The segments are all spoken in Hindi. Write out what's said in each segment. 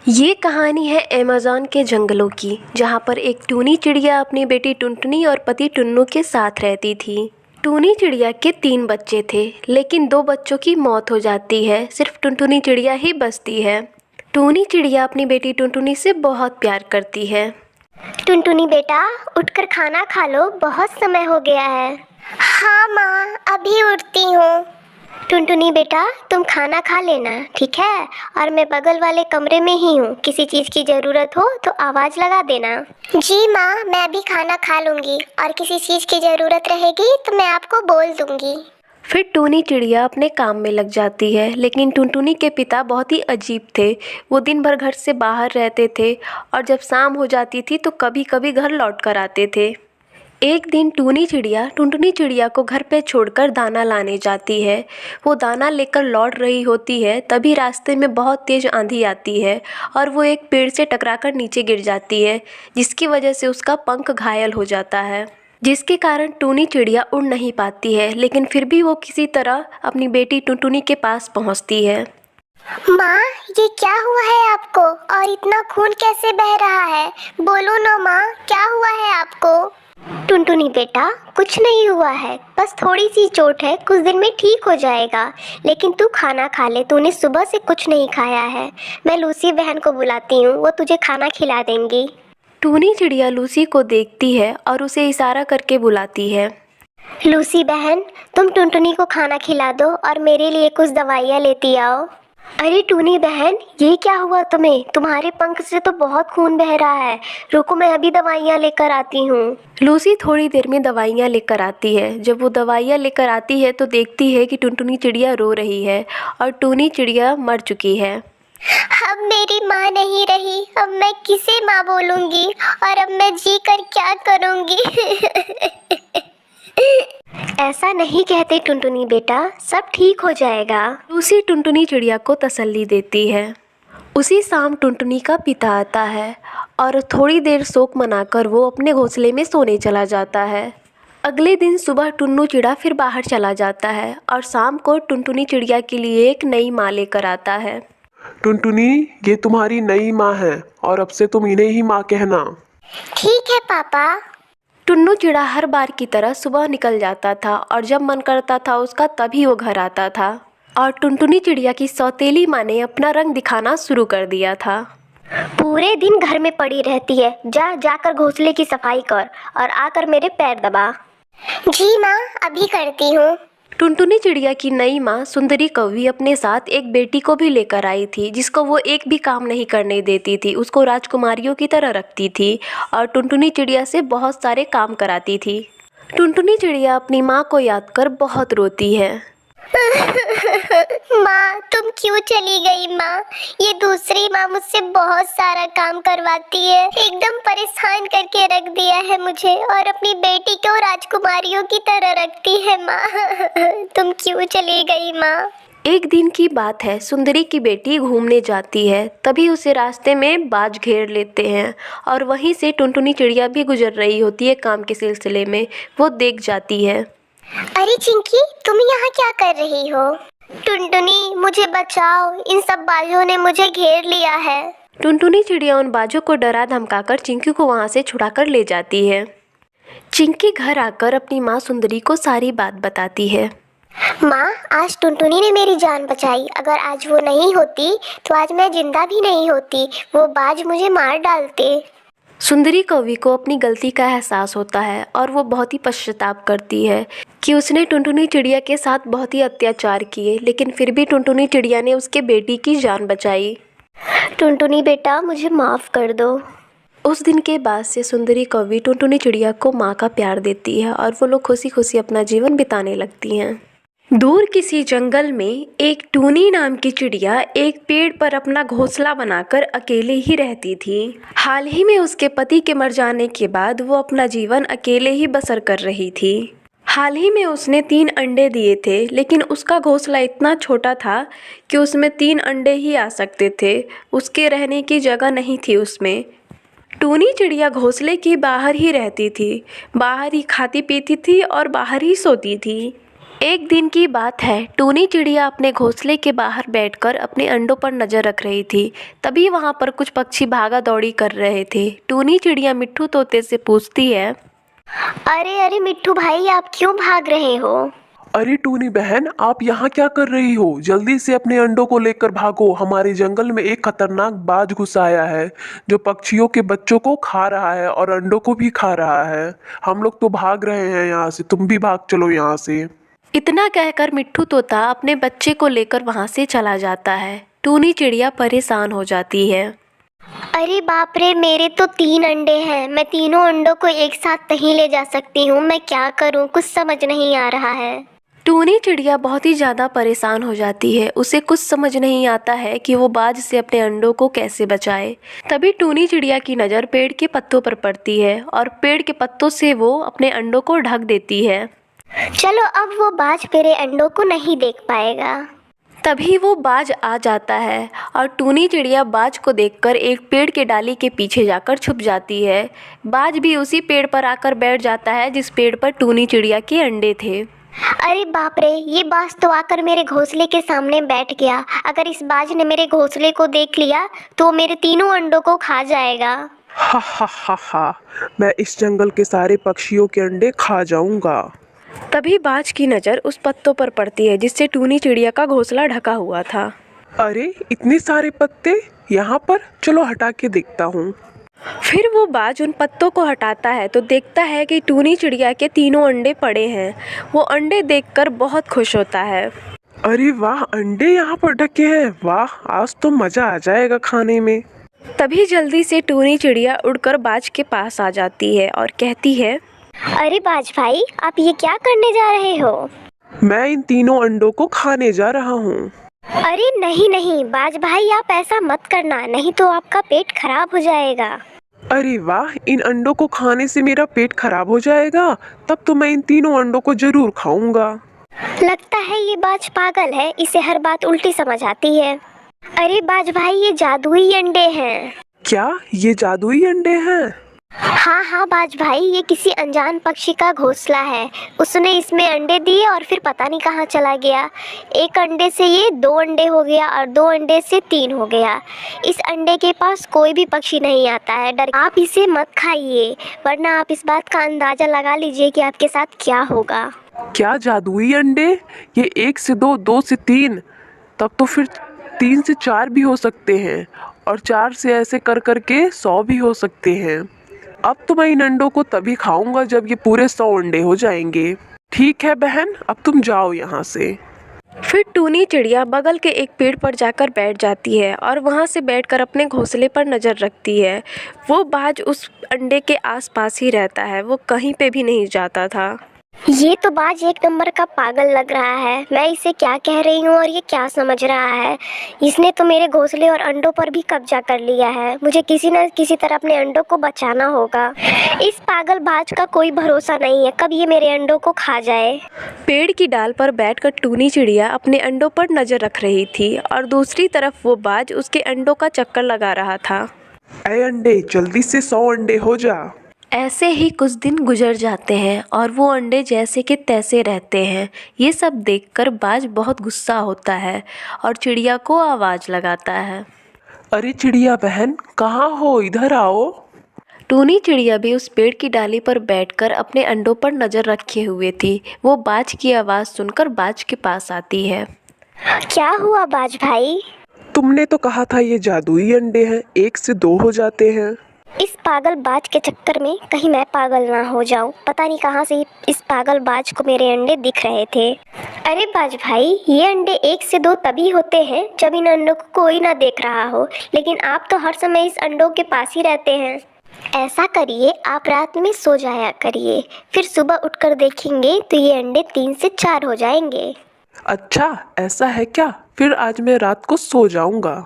ये कहानी है अमेज़न के जंगलों की, जहाँ पर एक टूनी चिड़िया अपनी बेटी टुनटुनी और पति टुन्नू के साथ रहती थी। टूनी चिड़िया के 3 बच्चे थे, लेकिन 2 बच्चों की मौत हो जाती है। सिर्फ टुनटुनी चिड़िया ही बचती है। टूनी चिड़िया अपनी बेटी टुनटुनी से बहुत प्यार करती है। टुनटुनी बेटा, उठकर खाना खा लो, बहुत समय हो गया है। हाँ माँ, अभी उठती हूँ। टुनटुनी बेटा, तुम खाना खा लेना, ठीक है? और मैं बगल वाले कमरे में ही हूँ, किसी चीज़ की ज़रूरत हो तो आवाज़ लगा देना। जी माँ, मैं भी खाना खा लूँगी और किसी चीज़ की ज़रूरत रहेगी तो मैं आपको बोल दूँगी। फिर टूनी चिड़िया अपने काम में लग जाती है, लेकिन टुनटुनी के पिता बहुत ही अजीब थे। वो दिन भर घर से बाहर रहते थे और जब शाम हो जाती थी तो कभी कभी घर लौट कर आते थे। एक दिन टूनी चिड़िया टुनटुनी चिड़िया को घर पे छोड़कर दाना लाने जाती है। वो दाना लेकर लौट रही होती है, तभी रास्ते में बहुत तेज आंधी आती है और वो एक पेड़ से टकराकर नीचे गिर जाती है, जिसकी वजह से उसका पंख घायल हो जाता है, जिसके कारण टूनी चिड़िया उड़ नहीं पाती है। लेकिन फिर भी वो किसी तरह अपनी बेटी टुनटुनी के पास पहुंचती है। माँ, ये क्या हुआ है आपको और इतना खून कैसे बह रहा है? बोलो ना माँ, क्या हुआ है आपको? टुनटुनी बेटा, कुछ नहीं हुआ है, बस थोड़ी सी चोट है, कुछ दिन में ठीक हो जाएगा। लेकिन तू खाना खा ले, तूने सुबह से कुछ नहीं खाया है। मैं लूसी बहन को बुलाती हूँ, वो तुझे खाना खिला देंगी। टूनी चिड़िया लूसी को देखती है और उसे इशारा करके बुलाती है। लूसी बहन, तुम टुनटुनी को खाना खिला दो और मेरे लिए कुछ दवाइयाँ लेती आओ। अरे टूनी बहन, ये क्या हुआ तुम्हें? तुम्हारे पंख से तो बहुत खून बह रहा है। रुको, मैं अभी दवाइयाँ लेकर आती हूँ। लूसी थोड़ी देर में दवाइयाँ लेकर आती है। जब वो दवाइयाँ लेकर आती है तो देखती है कि टुनटुनी चिड़िया रो रही है और टूनी चिड़िया मर चुकी है। अब मेरी माँ नहीं रही, अब मैं किसे माँ बोलूँगी और अब मैं जी कर क्या करूँगी? ऐसा नहीं कहते टुनटुनी बेटा, सब ठीक हो जाएगा। लूसी टुनटुनी चिड़िया को तसल्ली देती है। उसी शाम टुनटुनी का पिता आता है और थोड़ी देर शोक मनाकर वो अपने घोंसले में सोने चला जाता है। अगले दिन सुबह टुन्नू चिड़ा फिर बाहर चला जाता है और शाम को टुनटुनी चिड़िया के लिए एक नई माँ लेकर आता है। टुनटुनी, ये तुम्हारी नई माँ है और अब से तुम इन्हें ही माँ कहना। ठीक है पापा। टुन्नू चिड़ा हर बार की तरह सुबह निकल जाता था और जब मन करता था उसका तभी वो घर आता था। और टुनटुनी चिड़िया की सौतेली माँ ने अपना रंग दिखाना शुरू कर दिया था। पूरे दिन घर में पड़ी रहती है, जाकर घोंसले की सफाई कर और आकर मेरे पैर दबा। जी माँ, अभी करती हूँ। टुनटुनी चिड़िया की नई माँ सुंदरी कौवी अपने साथ एक बेटी को भी लेकर आई थी, जिसको वो एक भी काम नहीं करने देती थी। उसको राजकुमारियों की तरह रखती थी और टुनटुनी चिड़िया से बहुत सारे काम कराती थी। टुनटुनी चिड़िया अपनी माँ को याद कर बहुत रोती है। माँ, तुम क्यों चली गई माँ? ये दूसरी माँ मुझसे बहुत सारा काम करवाती है, एकदम परेशान करके रख दिया है मुझे और अपनी बेटी को राजकुमारियों की तरह रखती है माँ। तुम क्यों चली गई माँ? एक दिन की बात है, सुंदरी की बेटी घूमने जाती है, तभी उसे रास्ते में बाज घेर लेते हैं और वहीं से टुनटुनी चिड़िया भी गुजर रही होती है काम के सिलसिले में। वो देख जाती है। अरे चिंकी, तुम यहाँ क्या कर रही हो? टुनटुनी, मुझे बचाओ, इन सब बाजों ने मुझे घेर लिया है। टुनटुनी चिड़िया उन बाजों को डरा धमकाकर चिंकी को वहाँ से छुड़ाकर ले जाती है। चिंकी घर आकर अपनी माँ सुंदरी को सारी बात बताती है। माँ, आज टुनटुनी ने मेरी जान बचाई। अगर आज वो नहीं होती तो आज मैं जिंदा भी नहीं होती, वो बाज मुझे मार डालते। सुंदरी कौवी को अपनी गलती का एहसास होता है और वो बहुत ही पश्चाताप करती है कि उसने टुनटुनी चिड़िया के साथ बहुत ही अत्याचार किए, लेकिन फिर भी टुनटुनी चिड़िया ने उसके बेटी की जान बचाई। टुनटुनी बेटा, मुझे माफ़ कर दो। उस दिन के बाद से सुंदरी कौवी टुनटुनी चिड़िया को माँ का प्यार देती है और वो लोग खुशी खुशी अपना जीवन बिताने लगती हैं। दूर किसी जंगल में एक टूनी नाम की चिड़िया एक पेड़ पर अपना घोंसला बनाकर अकेले ही रहती थी। हाल ही में उसके पति के मर जाने के बाद वो अपना जीवन अकेले ही बसर कर रही थी। हाल ही में उसने 3 अंडे दिए थे, लेकिन उसका घोंसला इतना छोटा था कि उसमें 3 अंडे ही आ सकते थे। उसके रहने की जगह नहीं थी उसमें। टूनी चिड़िया घोंसले के बाहर ही रहती थी, बाहर ही खाती पीती थी और बाहर ही सोती थी। एक दिन की बात है। टूनी चिड़िया अपने घोंसले के बाहर बैठकर अपने अंडों पर नजर रख रही थी। तभी वहां पर कुछ पक्षी भागा दौड़ी कर रहे थे। टूनी चिड़िया मिट्ठू तोते से पूछती है, अरे अरे मिट्ठू भाई, आप क्यों भाग रहे हो? अरे टूनी बहन, आप यहाँ क्या कर रही हो? जल्दी से अपने अंडों को लेकर भागो। हमारे जंगल में एक खतरनाक बाज घुस आया है जो पक्षियों के बच्चों को खा रहा है और अंडों को भी खा रहा है। हम लोग तो भाग रहे हैं यहाँ से, तुम भी भाग चलो यहाँ से। इतना कहकर मिट्ठू तोता अपने बच्चे को लेकर वहां से चला जाता है। टूनी चिड़िया परेशान हो जाती है। अरे बाप रे, मेरे तो 3 अंडे हैं। मैं तीनों अंडों को एक साथ नहीं ले जा सकती हूँ। मैं क्या करूँ, कुछ समझ नहीं आ रहा है। टूनी चिड़िया बहुत ही ज़्यादा परेशान हो जाती है। उसे कुछ समझ नहीं आता है कि वो बाज से अपने अंडों को कैसे बचाए। तभी टूनी चिड़िया की नज़र पेड़ के पत्तों पर पड़ती है और पेड़ के पत्तों से वो अपने अंडों को ढक देती है। चलो, अब वो बाज मेरे अंडों को नहीं देख पाएगा। तभी वो बाज आ जाता है और टूनी चिड़िया बाज को देखकर एक पेड़ के डाली के पीछे जाकर छुप जाती है। बाज भी उसी पेड़ पर आकर बैठ जाता है जिस पेड़ पर टूनी चिड़िया के अंडे थे। अरे बाप रे, ये बाज तो आकर मेरे घोंसले के सामने बैठ गया। अगर इस बाज ने मेरे घोंसले को देख लिया तो मेरे तीनों अंडों को खा जाएगा। हा हा हा हा, मैं इस जंगल के सारे पक्षियों के अंडे खा जाऊंगा। तभी बाज की नज़र उस पत्तों पर पड़ती है जिससे टूनी चिड़िया का घोंसला ढका हुआ था। अरे इतने सारे पत्ते यहाँ पर, चलो हटा के देखता हूँ। फिर वो बाज उन पत्तों को हटाता है तो देखता है कि टूनी चिड़िया के तीनों अंडे पड़े हैं। वो अंडे देखकर बहुत खुश होता है। अरे वाह, अंडे यहाँ पर ढके हैं। वाह, आज तो मजा आ जाएगा खाने में। तभी जल्दी से टूनी चिड़िया उड़कर बाज के पास आ जाती है और कहती है, अरे बाज भाई, आप ये क्या करने जा रहे हो? मैं इन तीनों अंडों को खाने जा रहा हूँ। अरे नहीं नहीं बाज भाई, आप ऐसा मत करना, नहीं तो आपका पेट खराब हो जाएगा। अरे वाह, इन अंडों को खाने से मेरा पेट खराब हो जाएगा? तब तो मैं इन तीनों अंडों को जरूर खाऊंगा। लगता है ये बाज पागल है, इसे हर बात उल्टी समझ आती है। अरे बाज भाई, ये जादुई अंडे हैं। क्या ये जादुई अंडे हैं? हाँ हाँ बाज भाई, ये किसी अनजान पक्षी का घोंसला है। उसने इसमें अंडे दिए और फिर पता नहीं कहाँ चला गया। एक अंडे से ये 2 अंडे हो गया और 2 अंडे से 3 हो गया। इस अंडे के पास कोई भी पक्षी नहीं आता है। डर, आप इसे मत खाइए, वरना आप इस बात का अंदाजा लगा लीजिए कि आपके साथ क्या होगा। क्या जादुई अंडे? ये 1 से 2, 2 से 3, तब तो फिर 3 से 4 भी हो सकते हैं और 4 से ऐसे कर करके 100 भी हो सकते हैं। अब तो मैं इन अंडों को तभी खाऊंगा जब ये पूरे 100 अंडे हो जाएंगे। ठीक है बहन, अब तुम जाओ यहाँ से। फिर टूनी चिड़िया बगल के एक पेड़ पर जाकर बैठ जाती है और वहाँ से बैठकर अपने घोंसले पर नज़र रखती है। वो बाज उस अंडे के आसपास ही रहता है, वो कहीं पे भी नहीं जाता था। ये तो बाज एक नंबर का पागल लग रहा है। मैं इसे क्या कह रही हूँ और ये क्या समझ रहा है। इसने तो मेरे घोंसले और अंडों पर भी कब्जा कर लिया है। मुझे किसी न किसी तरह अपने अंडों को बचाना होगा। इस पागल बाज का कोई भरोसा नहीं है, कब ये मेरे अंडों को खा जाए। पेड़ की डाल पर बैठकर टूनी चिड़िया अपने अंडों पर नज़र रख रही थी और दूसरी तरफ वो बाज उसके अंडों का चक्कर लगा रहा था। ऐ अंडे, जल्दी से 100 अंडे हो जा। ऐसे ही कुछ दिन गुजर जाते हैं और वो अंडे जैसे कि तैसे रहते हैं। ये सब देखकर बाज बहुत गुस्सा होता है और चिड़िया को आवाज़ लगाता है, अरे चिड़िया बहन, कहाँ हो? इधर आओ। टूनी चिड़िया भी उस पेड़ की डाली पर बैठकर अपने अंडों पर नज़र रखे हुए थी। वो बाज की आवाज़ सुनकर बाज के पास आती है। क्या हुआ बाज भाई? तुमने तो कहा था ये जादुई अंडे हैं, 1 से 2 हो जाते हैं। इस पागल बाज के चक्कर में कहीं मैं पागल ना हो जाऊं। पता नहीं कहां से इस पागल बाज को मेरे अंडे दिख रहे थे। अरे बाज भाई, ये अंडे 1 से 2 तभी होते हैं जब इन अंडों को कोई ना देख रहा हो, लेकिन आप तो हर समय इस अंडों के पास ही रहते हैं। ऐसा करिए, आप रात में सो जाया करिए, फिर सुबह उठकर देखेंगे तो ये अंडे 3 से 4 हो जाएंगे। अच्छा, ऐसा है क्या? फिर आज मैं रात को सो जाऊंगा।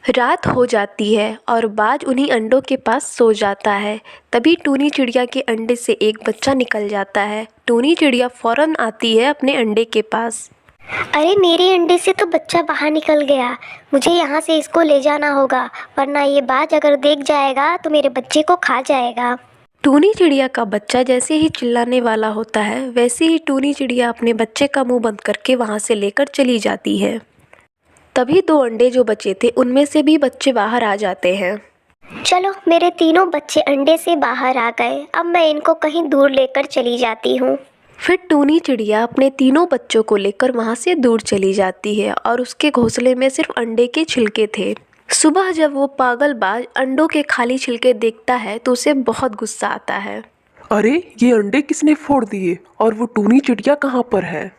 रात हो जाती है और बाज उन्हीं अंडों के पास सो जाता है। तभी टूनी चिड़िया के अंडे से एक बच्चा निकल जाता है। टूनी चिड़िया फौरन आती है अपने अंडे के पास। अरे मेरे अंडे से तो बच्चा बाहर निकल गया, मुझे यहाँ से इसको ले जाना होगा, वरना ये बाज अगर देख जाएगा तो मेरे बच्चे को खा जाएगा। टूनी चिड़िया का बच्चा जैसे ही चिल्लाने वाला होता है वैसे ही टूनी चिड़िया अपने बच्चे का मुंह बंद करके वहाँ से लेकर चली जाती है। तभी 2 अंडे जो बचे थे उनमें से भी बच्चे बाहर आ जाते हैं। चलो, मेरे तीनों बच्चे अंडे से बाहर आ गए। अब मैं इनको कहीं दूर लेकर चली जाती हूँ। फिर टूनी चिड़िया अपने तीनों बच्चों को लेकर वहाँ से दूर चली जाती है और उसके घोंसले में सिर्फ अंडे के छिलके थे। सुबह जब वो पागलबाज अंडों के खाली छिलके देखता है तो उसे बहुत गुस्सा आता है। अरे, ये अंडे किसने फोड़ दिए और वो टूनी चिड़िया कहाँ पर है?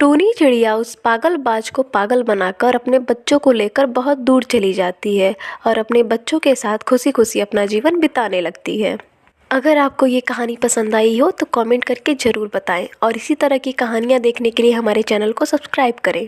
टूनी चिड़िया उस पागलबाज को पागल बनाकर अपने बच्चों को लेकर बहुत दूर चली जाती है और अपने बच्चों के साथ खुशी खुशी अपना जीवन बिताने लगती है। अगर आपको ये कहानी पसंद आई हो तो कमेंट करके ज़रूर बताएं और इसी तरह की कहानियाँ देखने के लिए हमारे चैनल को सब्सक्राइब करें।